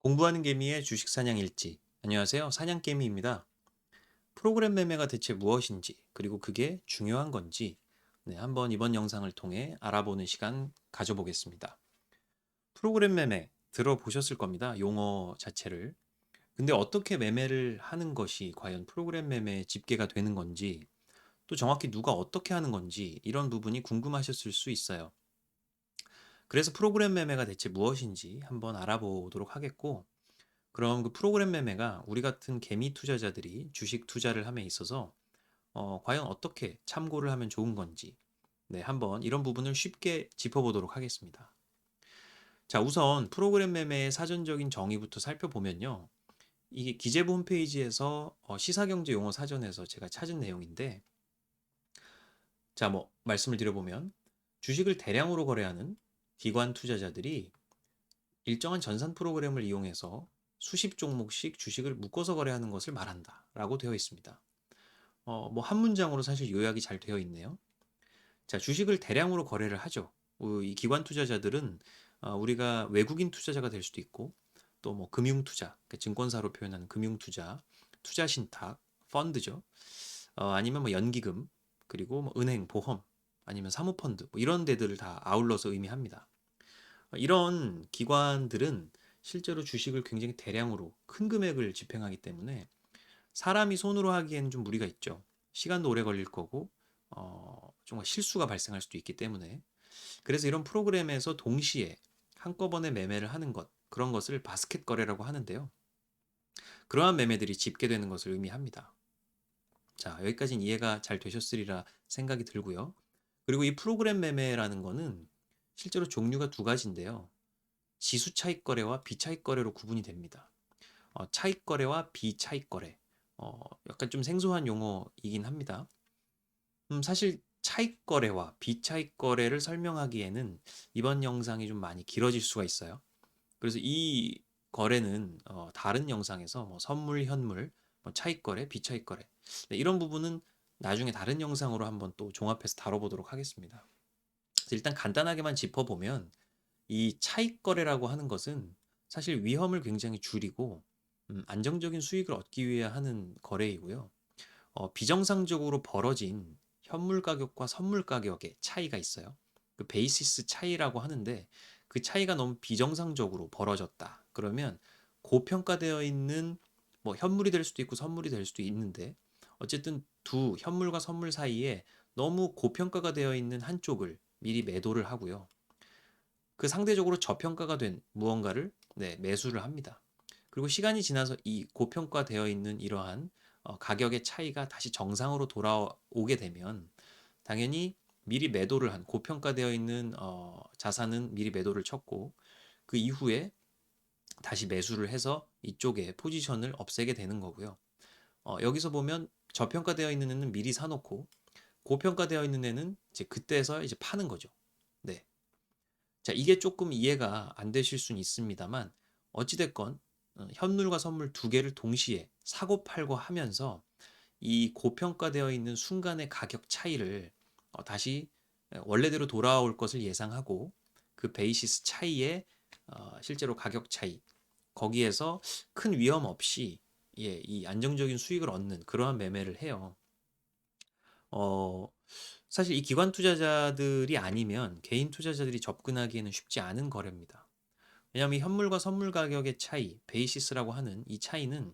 공부하는 개미의 주식 사냥 일지. 안녕하세요. 사냥개미입니다. 프로그램 매매가 대체 무엇인지, 그리고 그게 중요한 건지, 한번 이번 영상을 통해 알아보는 시간 가져보겠습니다. 프로그램 매매 들어보셨을 겁니다. 용어 자체를. 근데 어떻게 매매를 하는 것이 과연 프로그램 매매의 집계가 되는 건지, 또 정확히 누가 어떻게 하는 건지, 이런 부분이 궁금하셨을 수 있어요. 그래서 프로그램 매매가 대체 무엇인지 한번 알아보도록 하겠고, 그럼 그 프로그램 매매가 우리 같은 개미 투자자들이 주식 투자를 함에 있어서 과연 어떻게 참고를 하면 좋은 건지, 한번 이런 부분을 쉽게 짚어보도록 하겠습니다. 자, 우선 프로그램 매매의 사전적인 정의부터 살펴보면요. 이게 기재부 홈페이지에서 시사경제 용어 사전에서 제가 찾은 내용인데, 자, 말씀을 드려보면 주식을 대량으로 거래하는 기관 투자자들이 일정한 전산 프로그램을 이용해서 수십 종목씩 주식을 묶어서 거래하는 것을 말한다라고 되어 있습니다. 한 문장으로 사실 요약이 잘 되어 있네요. 자, 주식을 대량으로 거래를 하죠. 이 기관 투자자들은 우리가 외국인 투자자가 될 수도 있고, 또 금융 투자, 그러니까 증권사로 표현하는 금융 투자, 투자 신탁, 펀드죠. 아니면 연기금, 그리고 은행, 보험, 아니면 사모펀드, 이런 데들을 다 아울러서 의미합니다. 이런 기관들은 실제로 주식을 굉장히 대량으로 큰 금액을 집행하기 때문에 사람이 손으로 하기에는 좀 무리가 있죠. 시간도 오래 걸릴 거고, 정말 실수가 발생할 수도 있기 때문에. 그래서 이런 프로그램에서 동시에 한꺼번에 매매를 하는 것, 그런 것을 바스켓 거래라고 하는데요. 그러한 매매들이 집계되는 것을 의미합니다. 자, 여기까지는 이해가 잘 되셨으리라 생각이 들고요. 그리고 이 프로그램 매매라는 거는 실제로 종류가 두 가지인데요. 지수 차익 거래와 비차익 거래로 구분이 됩니다. 차익 거래와 비차익 거래. 약간 좀 생소한 용어이긴 합니다. 사실 차익 거래와 비차익 거래를 설명하기에는 이번 영상이 좀 많이 길어질 수가 있어요. 그래서 이 거래는 다른 영상에서 선물, 현물, 차익 거래, 비차익 거래, 이런 부분은 나중에 다른 영상으로 한번 또 종합해서 다뤄보도록 하겠습니다. 그래서 일단 간단하게만 짚어보면 이 차익 거래라고 하는 것은 사실 위험을 굉장히 줄이고 안정적인 수익을 얻기 위해 하는 거래이고요. 비정상적으로 벌어진 현물 가격과 선물 가격의 차이가 있어요. 그 베이시스 차이라고 하는데 그 차이가 너무 비정상적으로 벌어졌다. 그러면 고평가되어 있는 현물이 될 수도 있고 선물이 될 수도 있는데 어쨌든 두 현물과 선물 사이에 너무 고평가가 되어 있는 한쪽을 미리 매도를 하고요. 그 상대적으로 저평가가 된 무언가를 매수를 합니다. 그리고 시간이 지나서 이 고평가되어 있는 이러한 가격의 차이가 다시 정상으로 돌아오게 되면 당연히 미리 매도를 한 고평가되어 있는 자산은 미리 매도를 쳤고 그 이후에 다시 매수를 해서 이쪽에 포지션을 없애게 되는 거고요. 여기서 보면 저평가되어 있는 애는 미리 사놓고 고평가되어 있는 애는 이제 그때서 이제 파는 거죠. 네. 자, 이게 조금 이해가 안 되실 수는 있습니다만 어찌됐건 현물과 선물 두 개를 동시에 사고 팔고 하면서 이 고평가되어 있는 순간의 가격 차이를 다시 원래대로 돌아올 것을 예상하고 그 베이시스 차이에 실제로 가격 차이 거기에서 큰 위험 없이 이 안정적인 수익을 얻는 그러한 매매를 해요. 어, 사실 이 기관 투자자들이 아니면 개인 투자자들이 접근하기에는 쉽지 않은 거래입니다. 왜냐하면 이 현물과 선물 가격의 차이, 베이시스라고 하는 이 차이는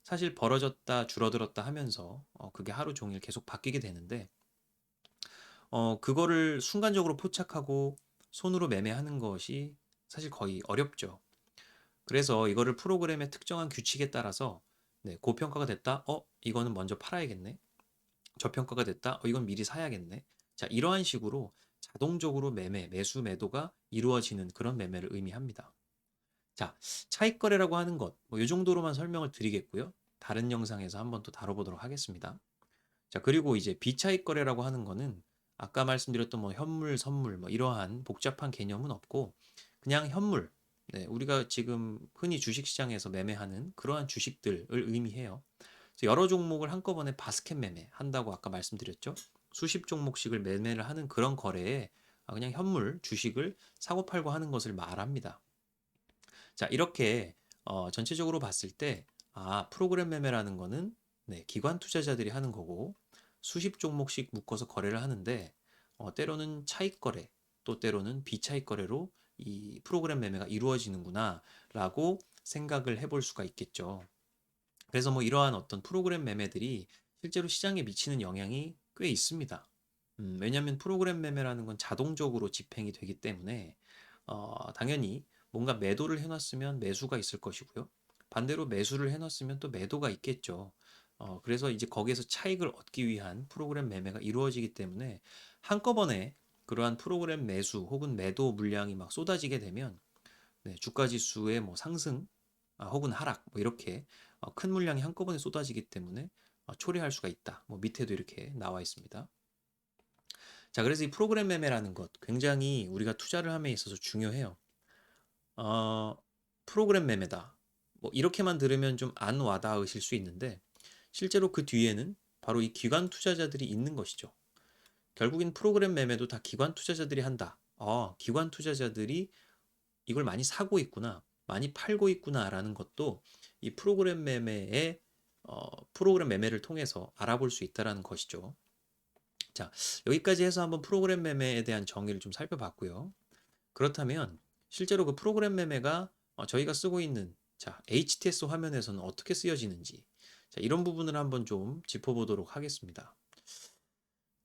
사실 벌어졌다 줄어들었다 하면서 그게 하루 종일 계속 바뀌게 되는데 그거를 순간적으로 포착하고 손으로 매매하는 것이 사실 거의 어렵죠. 그래서 이거를 프로그램의 특정한 규칙에 따라서 고평가가 됐다. 이거는 먼저 팔아야겠네. 저평가가 됐다. 이건 미리 사야겠네. 자, 이러한 식으로 자동적으로 매수, 매도가 이루어지는 그런 매매를 의미합니다. 자, 차익 거래라고 하는 것, 이 정도로만 설명을 드리겠고요. 다른 영상에서 한번 또 다뤄보도록 하겠습니다. 자, 그리고 이제 비차익 거래라고 하는 거는 아까 말씀드렸던 현물, 선물, 이러한 복잡한 개념은 없고 그냥 현물, 우리가 지금 흔히 주식시장에서 매매하는 그러한 주식들을 의미해요. 그래서 여러 종목을 한꺼번에 바스켓 매매 한다고 아까 말씀드렸죠. 수십 종목씩을 매매를 하는 그런 거래에 그냥 현물, 주식을 사고 팔고 하는 것을 말합니다. 자, 이렇게 전체적으로 봤을 때 프로그램 매매라는 거는 네, 기관 투자자들이 하는 거고 수십 종목씩 묶어서 거래를 하는데 때로는 차익 거래, 또 때로는 비차익 거래로 이 프로그램 매매가 이루어지는구나라고 생각을 해볼 수가 있겠죠. 그래서 뭐 이러한 어떤 프로그램 매매들이 실제로 시장에 미치는 영향이 꽤 있습니다. 왜냐하면 프로그램 매매라는 건 자동적으로 집행이 되기 때문에 당연히 뭔가 매도를 해놨으면 매수가 있을 것이고요. 반대로 매수를 해놨으면 또 매도가 있겠죠. 그래서 이제 거기에서 차익을 얻기 위한 프로그램 매매가 이루어지기 때문에 한꺼번에 그러한 프로그램 매수 혹은 매도 물량이 막 쏟아지게 되면 네, 주가 지수의 뭐 상승 혹은 하락 뭐 이렇게 큰 물량이 한꺼번에 쏟아지기 때문에 초래할 수가 있다. 뭐 밑에도 이렇게 나와 있습니다. 자, 그래서 이 프로그램 매매라는 것 굉장히 우리가 투자를 함에 있어서 중요해요. 어, 프로그램 매매다. 뭐 이렇게만 들으면 좀 안 와닿으실 수 있는데 실제로 그 뒤에는 바로 이 기관 투자자들이 있는 것이죠. 결국엔 프로그램 매매도 다 기관 투자자들이 한다. 기관 투자자들이 이걸 많이 사고 있구나, 많이 팔고 있구나라는 것도 이 프로그램 매매를 통해서 알아볼 수 있다라는 것이죠. 자, 여기까지 해서 한번 프로그램 매매에 대한 정의를 좀 살펴봤고요. 그렇다면 실제로 그 프로그램 매매가 저희가 쓰고 있는 HTS 화면에서는 어떻게 쓰여지는지 이런 부분을 한번 좀 짚어보도록 하겠습니다.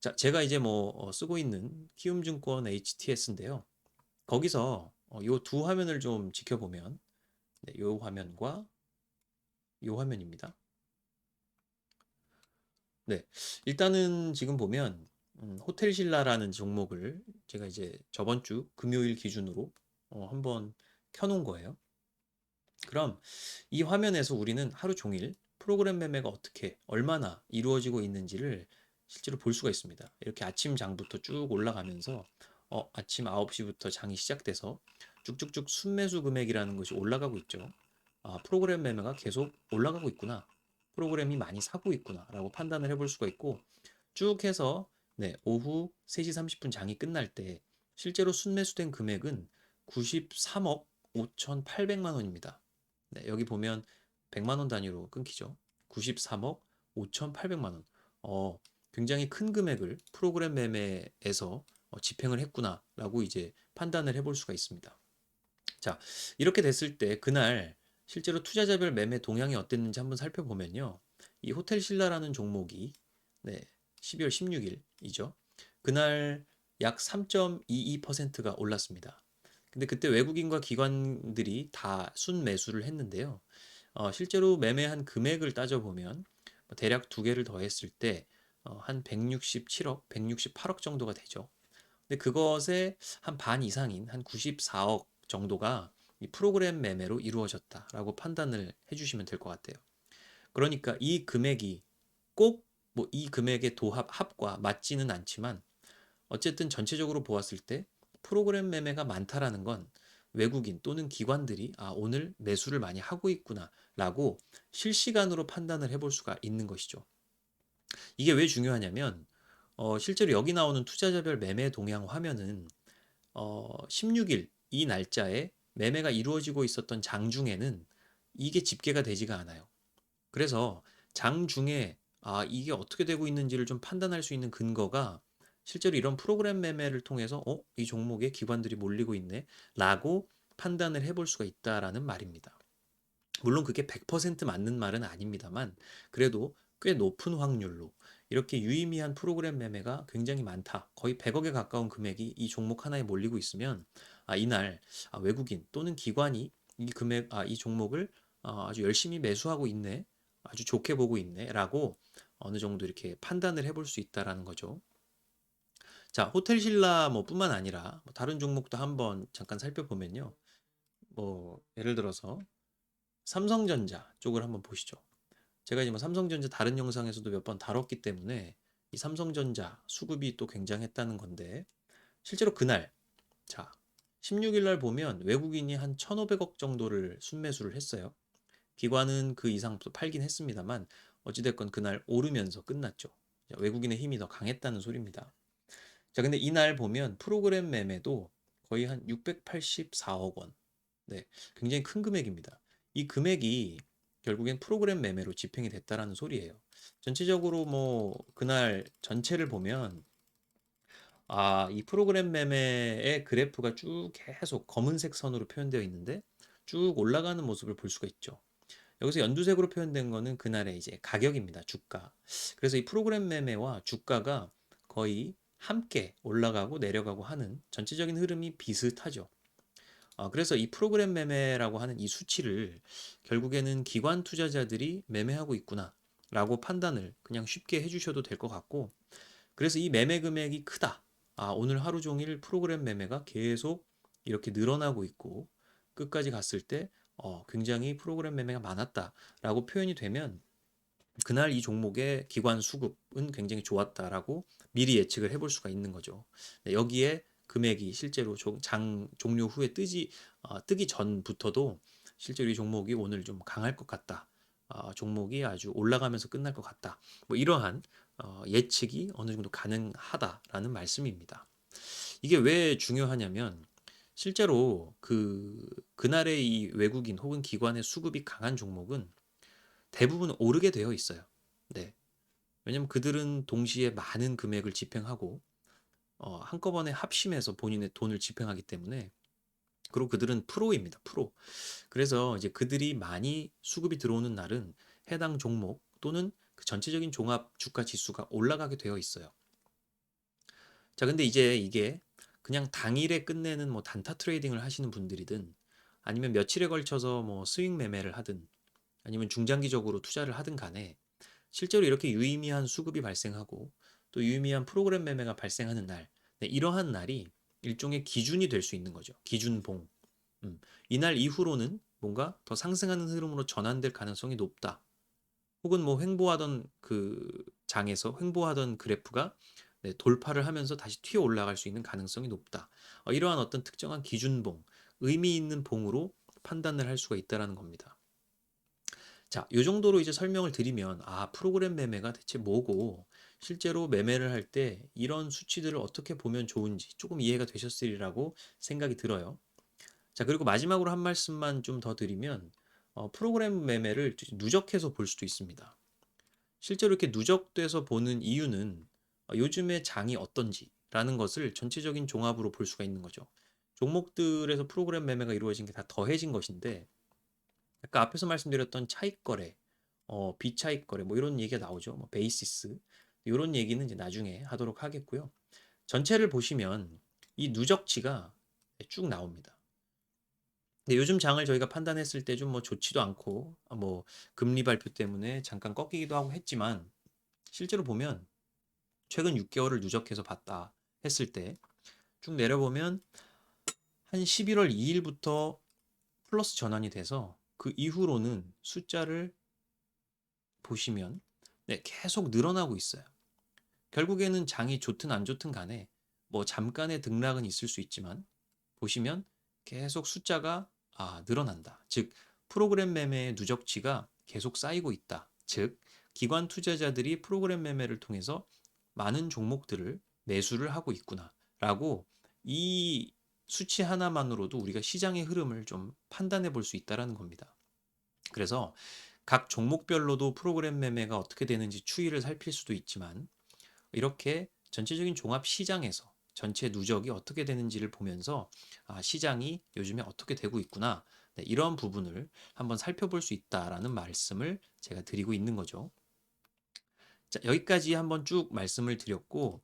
자, 제가 이제 뭐 쓰고 있는 키움증권 HTS인데요. 거기서 이 두 화면을 좀 지켜보면 네, 이 화면과 이 화면입니다. 네, 일단은 지금 보면 호텔신라라는 종목을 제가 이제 저번 주 금요일 기준으로 한번 켜놓은 거예요. 그럼 이 화면에서 우리는 하루 종일 프로그램 매매가 어떻게 얼마나 이루어지고 있는지를 실제로 볼 수가 있습니다. 이렇게 아침 장부터 쭉 올라가면서 아침 9시부터 장이 시작돼서 쭉쭉쭉 순매수 금액이라는 것이 올라가고 있죠. 프로그램 매매가 계속 올라가고 있구나. 프로그램이 많이 사고 있구나. 라고 판단을 해볼 수가 있고, 쭉 해서, 네, 오후 3시 30분 장이 끝날 때, 실제로 순매수된 금액은 93억 5,800만 원입니다. 네, 여기 보면 100만 원 단위로 끊기죠. 93억 5,800만 원. 굉장히 큰 금액을 프로그램 매매에서 집행을 했구나라고 이제 판단을 해볼 수가 있습니다. 자, 이렇게 됐을 때 그날 실제로 투자자별 매매 동향이 어땠는지 한번 살펴보면요. 이 호텔신라라는 종목이 네, 12월 16일이죠. 그날 약 3.22%가 올랐습니다. 근데 그때 외국인과 기관들이 다 순매수를 했는데요. 실제로 매매한 금액을 따져보면 대략 두 개를 더했을 때 한 167억, 168억 정도가 되죠. 근데 그것의 한 반 이상인 한 94억 정도가 이 프로그램 매매로 이루어졌다라고 판단을 해주시면 될 것 같아요. 그러니까 이 금액이 꼭 뭐 이 금액의 합과 맞지는 않지만 어쨌든 전체적으로 보았을 때 프로그램 매매가 많다라는 건 외국인 또는 기관들이 오늘 매수를 많이 하고 있구나라고 실시간으로 판단을 해볼 수가 있는 것이죠. 이게 왜 중요하냐면 실제로 여기 나오는 투자자별 매매 동향 화면은 16일 이 날짜에 매매가 이루어지고 있었던 장 중에는 이게 집계가 되지가 않아요. 그래서 장 중에 이게 어떻게 되고 있는지를 좀 판단할 수 있는 근거가 실제로 이런 프로그램 매매를 통해서 이 종목에 기관들이 몰리고 있네 라고 판단을 해볼 수가 있다라는 말입니다. 물론 그게 100% 맞는 말은 아닙니다만 그래도 꽤 높은 확률로 이렇게 유의미한 프로그램 매매가 굉장히 많다. 거의 100억에 가까운 금액이 이 종목 하나에 몰리고 있으면 이날 외국인 또는 기관이 이 종목을 아주 열심히 매수하고 있네. 아주 좋게 보고 있네라고 어느 정도 이렇게 판단을 해볼 수 있다라는 거죠. 자, 호텔신라 뭐 뿐만 아니라 뭐 다른 종목도 한번 잠깐 살펴보면요. 뭐 예를 들어서 삼성전자 쪽을 한번 보시죠. 제가 이제 뭐 삼성전자 다른 영상에서도 몇 번 다뤘기 때문에 이 삼성전자 수급이 또 굉장했다는 건데 실제로 그날 자 16일 날 보면 외국인이 한 1,500억 정도를 순매수를 했어요. 기관은 그 이상 또 팔긴 했습니다만 어찌됐건 그날 오르면서 끝났죠. 외국인의 힘이 더 강했다는 소리입니다. 자, 근데 이날 보면 프로그램 매매도 거의 한 684억 원. 네, 굉장히 큰 금액입니다. 이 금액이 결국엔 프로그램 매매로 집행이 됐다라는 소리예요. 전체적으로 뭐 그날 전체를 보면 이 프로그램 매매의 그래프가 쭉 계속 검은색 선으로 표현되어 있는데 쭉 올라가는 모습을 볼 수가 있죠. 여기서 연두색으로 표현된 거는 그날의 이제 가격입니다. 주가. 그래서 이 프로그램 매매와 주가가 거의 함께 올라가고 내려가고 하는 전체적인 흐름이 비슷하죠. 그래서 이 프로그램 매매라고 하는 이 수치를 결국에는 기관 투자자들이 매매하고 있구나라고 판단을 그냥 쉽게 해주셔도 될 것 같고, 그래서 이 매매 금액이 크다. 오늘 하루 종일 프로그램 매매가 계속 이렇게 늘어나고 있고 끝까지 갔을 때 굉장히 프로그램 매매가 많았다라고 표현이 되면 그날 이 종목의 기관 수급은 굉장히 좋았다라고 미리 예측을 해볼 수가 있는 거죠. 네, 여기에 금액이 실제로 장 종료 후에 뜨기 전부터도 실제로 이 종목이 오늘 좀 강할 것 같다. 종목이 아주 올라가면서 끝날 것 같다. 뭐 이러한 예측이 어느 정도 가능하다라는 말씀입니다. 이게 왜 중요하냐면 실제로 그날의 이 외국인 혹은 기관의 수급이 강한 종목은 대부분 오르게 되어 있어요. 네. 왜냐면 그들은 동시에 많은 금액을 집행하고 한꺼번에 합심해서 본인의 돈을 집행하기 때문에, 그리고 그들은 프로입니다. 프로. 그래서 이제 그들이 많이 수급이 들어오는 날은 해당 종목 또는 그 전체적인 종합 주가 지수가 올라가게 되어 있어요. 자, 근데 이제 이게 그냥 당일에 끝내는 뭐 단타 트레이딩을 하시는 분들이든 아니면 며칠에 걸쳐서 뭐 스윙 매매를 하든 아니면 중장기적으로 투자를 하든 간에 실제로 이렇게 유의미한 수급이 발생하고 또 유의미한 프로그램 매매가 발생하는 날, 네, 이러한 날이 일종의 기준이 될 수 있는 거죠. 기준봉. 이날 이후로는 뭔가 더 상승하는 흐름으로 전환될 가능성이 높다. 혹은 뭐 횡보하던 그 장에서 횡보하던 그래프가 네, 돌파를 하면서 다시 튀어 올라갈 수 있는 가능성이 높다. 이러한 어떤 특정한 기준봉, 의미 있는 봉으로 판단을 할 수가 있다라는 겁니다. 자, 이 정도로 이제 설명을 드리면 프로그램 매매가 대체 뭐고 실제로 매매를 할 때 이런 수치들을 어떻게 보면 좋은지 조금 이해가 되셨으리라고 생각이 들어요. 자, 그리고 마지막으로 한 말씀만 좀 더 드리면 프로그램 매매를 누적해서 볼 수도 있습니다. 실제로 이렇게 누적돼서 보는 이유는 요즘의 장이 어떤지라는 것을 전체적인 종합으로 볼 수가 있는 거죠. 종목들에서 프로그램 매매가 이루어진 게 다 더해진 것인데 아까 앞에서 말씀드렸던 차익 거래, 비차익 거래 뭐 이런 얘기가 나오죠. 뭐 베이시스 이런 얘기는 이제 나중에 하도록 하겠고요. 전체를 보시면 이 누적치가 쭉 나옵니다. 근데 요즘 장을 저희가 판단했을 때 좀 뭐 좋지도 않고 뭐 금리 발표 때문에 잠깐 꺾이기도 하고 했지만 실제로 보면 최근 6개월을 누적해서 봤다 했을 때 쭉 내려보면 한 11월 2일부터 플러스 전환이 돼서 그 이후로는 숫자를 보시면 네, 계속 늘어나고 있어요. 결국에는 장이 좋든 안 좋든 간에 뭐 잠깐의 등락은 있을 수 있지만 보시면 계속 숫자가 늘어난다. 즉 프로그램 매매의 누적치가 계속 쌓이고 있다. 즉 기관 투자자들이 프로그램 매매를 통해서 많은 종목들을 매수를 하고 있구나라고 이 수치 하나만으로도 우리가 시장의 흐름을 좀 판단해 볼 수 있다라는 겁니다. 그래서 각 종목별로도 프로그램 매매가 어떻게 되는지 추이를 살필 수도 있지만 이렇게 전체적인 종합 시장에서 전체 누적이 어떻게 되는지를 보면서 시장이 요즘에 어떻게 되고 있구나. 네, 이런 부분을 한번 살펴볼 수 있다라는 말씀을 제가 드리고 있는 거죠. 자, 여기까지 한번 쭉 말씀을 드렸고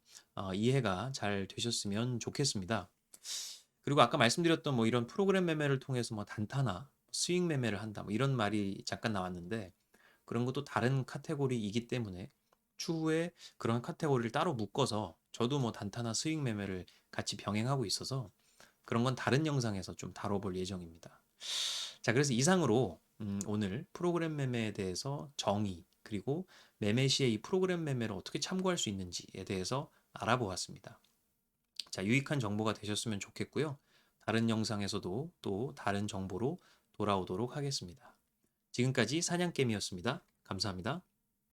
이해가 잘 되셨으면 좋겠습니다. 그리고 아까 말씀드렸던 뭐 이런 프로그램 매매를 통해서 뭐 단타나 스윙 매매를 한다 뭐 이런 말이 잠깐 나왔는데 그런 것도 다른 카테고리이기 때문에 추후에 그런 카테고리를 따로 묶어서 저도 뭐 단타나 스윙 매매를 같이 병행하고 있어서 그런 건 다른 영상에서 좀 다뤄볼 예정입니다. 자, 그래서 이상으로 오늘 프로그램 매매에 대해서 정의 그리고 매매 시에 이 프로그램 매매를 어떻게 참고할 수 있는지에 대해서 알아보았습니다. 자, 유익한 정보가 되셨으면 좋겠고요. 다른 영상에서도 또 다른 정보로 돌아오도록 하겠습니다. 지금까지 사냥개미였습니다. 감사합니다.